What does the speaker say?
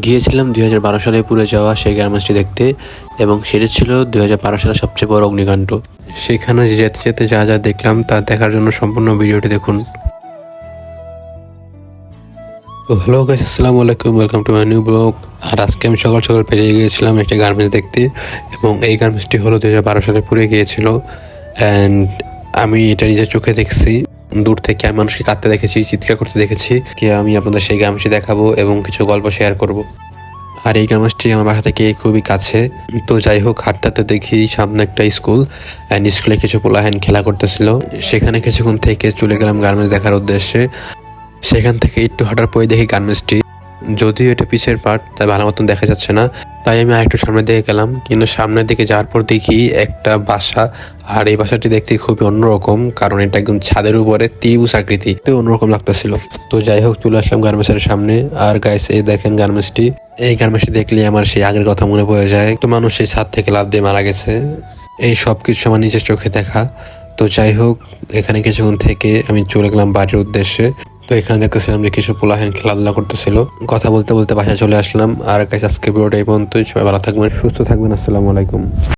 গিয়েছিলাম ২০১২ সালে পুড়ে যাওয়া সেই গার্মেন্টসটি দেখতে এবং সেটি ছিল ২০১২ সালের সবচেয়ে বড় অগ্নিকাণ্ড। সেখানে যেতে যেতে যা যা দেখলাম তা দেখার জন্য সম্পূর্ণ ভিডিওটি দেখুন। তো হ্যালো গাইস, আসসালামু আলাইকুম, welcome to my new blog. আর আজকে আমি সকাল সকাল বেরিয়ে গিয়েছিলাম একটি গার্মেন্টস দেখতে এবং এই গার্মেন্টসটি হলো ২০১২ সালে পুড়ে গিয়েছিল। অ্যান্ড আমি এটা নিজের চোখে দেখছি, দূর থেকে আমি মানুষকে কাঁদতে দেখেছি, চিৎকার করতে দেখেছি। আমি আপনাদের সেই গার্মেন্টসটি দেখাবো এবং কিছু গল্প শেয়ার করব। আর এই গার্মেন্টসটি আমার বাসা থেকে খুবই কাছে। তো যাই হোক, হাঁটতে দেখি সামনে একটা স্কুল, অ্যান্ড স্কুলে কিছু পোলাহান খেলা করতেছিল। সেখানে কিছুক্ষণ থেকে চলে গেলাম গার্মেন্টস দেখার উদ্দেশ্যে। সেখান থেকে একটু হাঁটার পরে দেখি গার্মেন্টসটি, যদিও এটা পিছের পার্ট তাই ভালো মতন দেখা যাচ্ছে না, তাই আমি আরেকটু সামনের দিকে গেলাম। কিন্তু সামনের দিকে যাওয়ার পর দেখি একটা বাসা, আর এই বাসাটি দেখতে খুবই অন্যরকম, কারণ এটা একদম ছাদের উপরে ত্রিভুজ আকৃতি, তো অন্যরকম লাগতেছিল। তো যাই হোক, চলে আসলাম গার্মেন্টসের সামনে। আর গাইস, এই দেখেন গার্মেন্টসটি। এই গার্মেন্টসটি দেখলে আমার সেই আগের কথা মনে পড়ে যায়। তো মানুষ সেই ছাদ থেকে লাফ দিয়ে মারা গেছে, এই সব কিছু আমার নিজের চোখে দেখা। তো যাই হোক, এখানে কিছুক্ষণ থেকে আমি চলে গেলাম বাড়ির উদ্দেশ্যে। তো এখানে দেখতেছিলাম যে কিছু পোলাহান খেলাধুলা করতেছিল, কথা বলতে বলতে বাসায় চলে আসলাম। আর গাইস, আজকে ভিডিওটা এই পর্যন্তই। সবাই ভালো থাকবেন, সুস্থ থাকবেন। আসসালামু আলাইকুম।